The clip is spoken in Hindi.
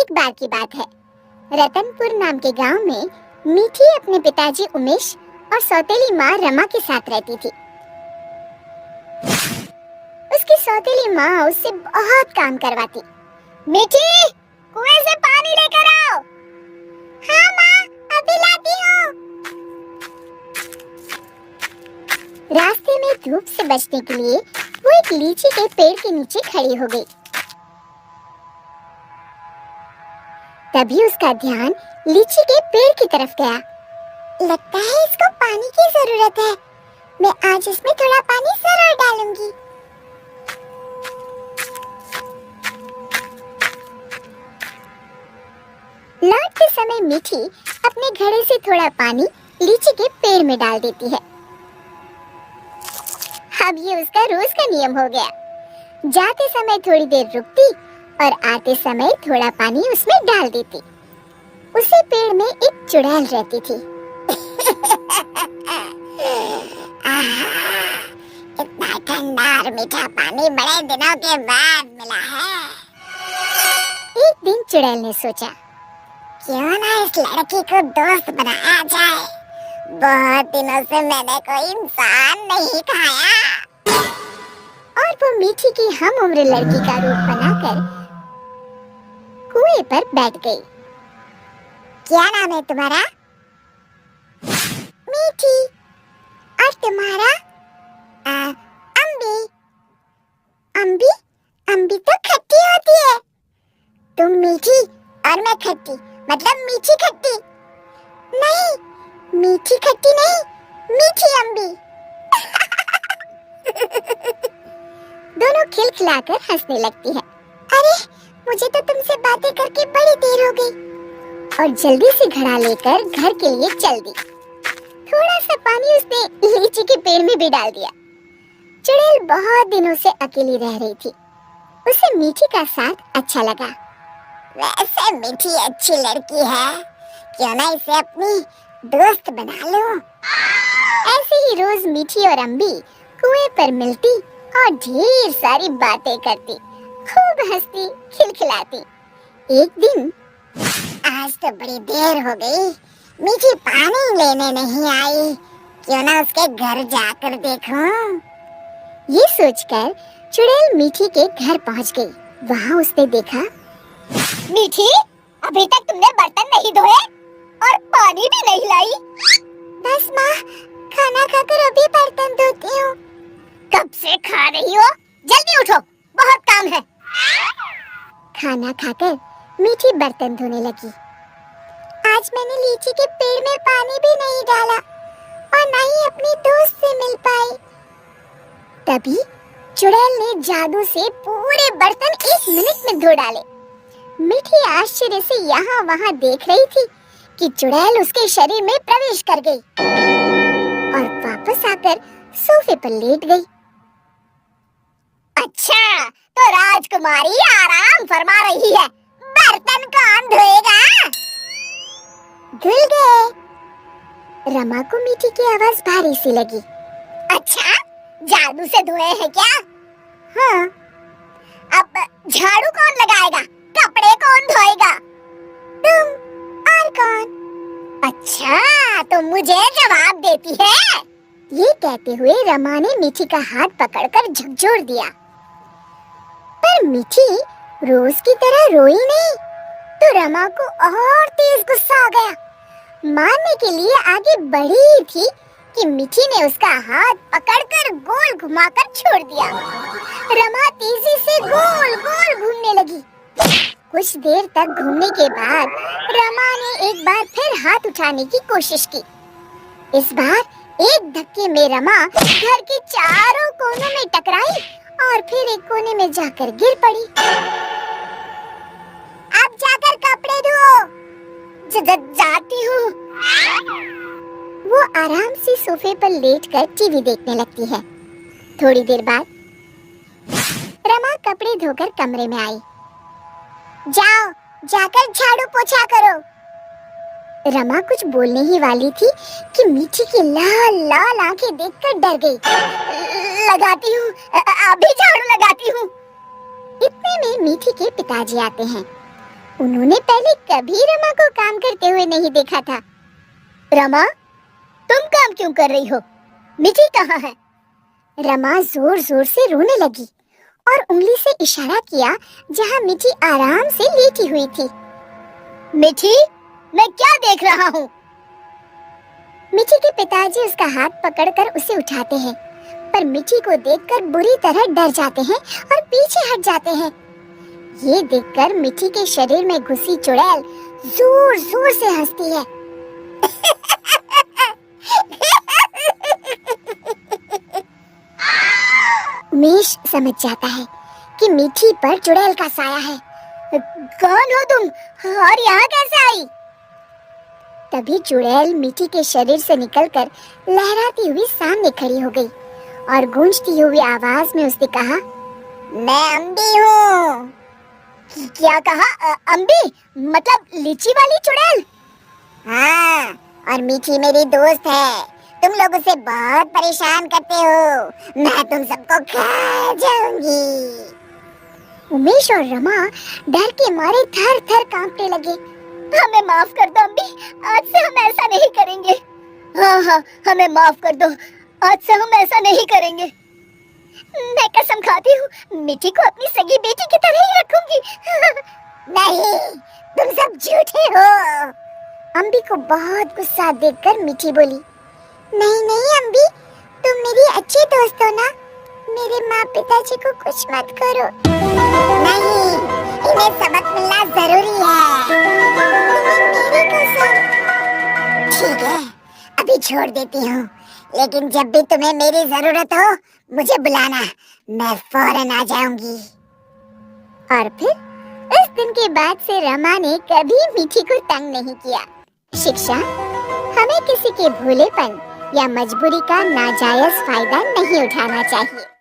एक बार की बात है। रतनपुर नाम के गांव में मीठी अपने पिताजी उमेश और सौतेली माँ रमा के साथ रहती थी। उसकी सौतेली माँ उससे बहुत काम करवाती। मीठी, कुएं से पानी लेकर आओ। हाँ माँ, अभी लाती हूँ। रास्ते में धूप से बचने के लिए वो एक लीची के पेड़ के नीचे खड़ी हो गई। तभी उसका ध्यान लीची के पेड़ की तरफ गया। लगता है इसको पानी की जरूरत है। मैं आज इसमें थोड़ा पानी जरूर डालूंगी। लौटते समय मीठी अपने घड़े से थोड़ा पानी लीची के पेड़ में डाल देती है। अब ये उसका रोज का नियम हो गया। जाते समय थोड़ी देर रुकती और आते समय थोड़ा पानी उसमें डाल देती। उसी पेड़ में एक चुड़ैल रहती थी। इतना ठंडा और मीठा पानी बड़े दिनों के बाद मिला है। एक दिन चुड़ैल ने सोचा, क्यों ना इस लड़की को दोस्त बनाया जाए। बहुत दिनों से मैंने कोई इंसान नहीं खाया। और वो मीठी की हम उम्र लड़की का रूप बनाकर कुएं पर बैठ गई। क्या नाम है तुम्हारा? मीठी। और तुम्हारा? अम्बी। अम्बी? अम्बी तो खट्टी होती है। तुम मीठी और मैं खट्टी, मतलब मीठी खट्टी। नहीं, मीठी खट्टी नहीं, मीठी अम्बी। दोनों खिलखिलाकर हंसने लगती है। अरे, मुझे तो तुमसे बातें करके बड़ी देर हो गई। और जल्दी से घड़ा लेकर घर के लिए चल दी। थोड़ा सा पानी उसने लीची के पेड़ में भी डाल दिया। चुड़ैल बहुत दिनों से अकेली रह रही थी। उसे मीठी का साथ अच्छा लगा। वैसे मीठी अच्छी लड़की है, क्यों ना इसे अपनी दोस्त बना लूं। ऐसे ही रोज मीठी और अम्बी कुएं पर मिलती और ढेर सारी बातें करती, खूब हंसती, खिलखिलाती। एक दिन, आज तो बड़ी देर हो गई, मीठी पानी लेने नहीं आई। क्यों ना उसके घर जाकर देखूं। ये सोचकर चुड़ैल मीठी के घर पहुंच गई। वहां उसने देखा, मीठी, अभी तक तुमने बर्तन नहीं धोए और पानी भी नहीं लाई। बस माँ, खाना खाकर अभी बर्तन धोती हूँ। कब से खा रही हो? जल्दी उठो, बहुत काम है। खाना खाकर मीठी बर्तन धोने लगी। आज मैंने लीची के पेड़ में पानी भी नहीं डाला और न ही अपनी दोस्त से मिल पाई। तभी चुड़ैल ने जादू से पूरे बर्तन 1 मिनट में धो डाले। मीठी आश्चर्य से यहाँ वहाँ देख रही थी कि चुड़ैल उसके शरीर में प्रवेश कर गई और वापस आकर सोफे पर लेट गई। अच्छा, तो राजकुमारी आराम फरमा रही है, बर्तन कौन धोएगा? धुल गए। रमा को मीठी की आवाज भारी सी लगी। अच्छा, जादू से धोए हैं क्या? हाँ। अब झाड़ू कौन लगाएगा? कपड़े कौन धोएगा? तुम। और कौन? अच्छा, तो मुझे जवाब देती है। ये कहते हुए रमा ने मीठी का हाथ पकड़कर झकझोर दिया। पर मीठी रोज की तरह रोई नहीं, तो रमा को और तेज गुस्सा आ गया। मारने के लिए आगे बढ़ी ही थी कि मीठी ने उसका हाथ पकड़कर गोल घुमाकर छोड़ दिया। रमा तेजी से गोल गोल घूमने लगी। कुछ देर तक घूमने के बाद रमा ने एक बार फिर हाथ उठाने की कोशिश की। इस बार एक धक्के में रमा घर के चारों कोनों में टकराई और फिर एक कोने में जाकर गिर पड़ी। अब जाकर कपड़े धो। जाती हूँ। वो आराम से सोफे पर लेटकर टीवी देखने लगती है। थोड़ी देर बाद रमा कपड़े धोकर कमरे में आई। जाओ, जाकर झाड़ू पोछा करो। रमा कुछ बोलने ही वाली थी कि मीठी की लाल लाल आंखें देखकर डर गई। लगाती हूँ, अभी झाड़ू लगाती हूँ। इतने में मीठी के पिताजी आते हैं। उन्होंने पहले कभी रमा को काम करते हुए नहीं देखा था। रमा, तुम काम क्यों कर रही हो? मिठी कहाँ है? रमा जोर जोर से रोने लगी और उंगली से इशारा किया जहाँ मिठी आराम से लेटी हुई थी। मिठी, मैं क्या देख रहा हूँ? मिठी के पिताजी उसका हाथ पकड़कर उसे उठाते हैं, पर मिठी को देखकर बुरी तरह डर जाते हैं और पीछे हट जाते हैं। ये देखकर मिठी के शरीर में घुसी चुड़ैल जोर जोर से हंसती है। उमेश समझ जाता है कि मिठी पर चुड़ैल का साया है। कौन हो तुम और यहाँ कैसे आई? तभी चुड़ैल मिठी के शरीर से निकलकर लहराती हुई सामने खड़ी हो गई और गूंजती हुई आवाज में उसने कहा, मैं अम्बी हूँ। क्या कहा? अम्बी मतलब लीची वाली चुड़ैल? हाँ, और मिठी मेरी दोस्त है। तुम लोग उसे बहुत परेशान करते हो। मैं तुम सबको खा जाऊंगी। उमेश और रमा डर के मारे थर थर कांपने लगे। हमें माफ कर दो अम्बी, आज से हम ऐसा नहीं करेंगे। हाँ हाँ, हमें माफ कर दो, आज से हम ऐसा नहीं करेंगे। मैं कसम खाती हूँ मिठी को अपनी सगी बेटी की तरह ही रखूंगी। नहीं, तुम सब झूठे हो। अम्बी को बहुत गुस्सा देखकर मिठी बोली, नहीं नहीं अम्बी, तुम मेरी अच्छी दोस्त हो ना। मेरे माँ पिताजी को कुछ मत करो। नहीं, इन्हें सबक मिलना जरूरी है। मेरी कसम। ठीक है, अभी छोड़ देती हूँ, लेकिन जब भी तुम्हें मेरी जरूरत हो मुझे बुलाना, मैं फौरन आ जाऊंगी। और फिर इस दिन के बाद से रमा ने कभी मिठी को तंग नहीं किया। शिक्षा: हमें किसी के भोलेपन या मजबूरी का नाजायज फायदा नहीं उठाना चाहिए।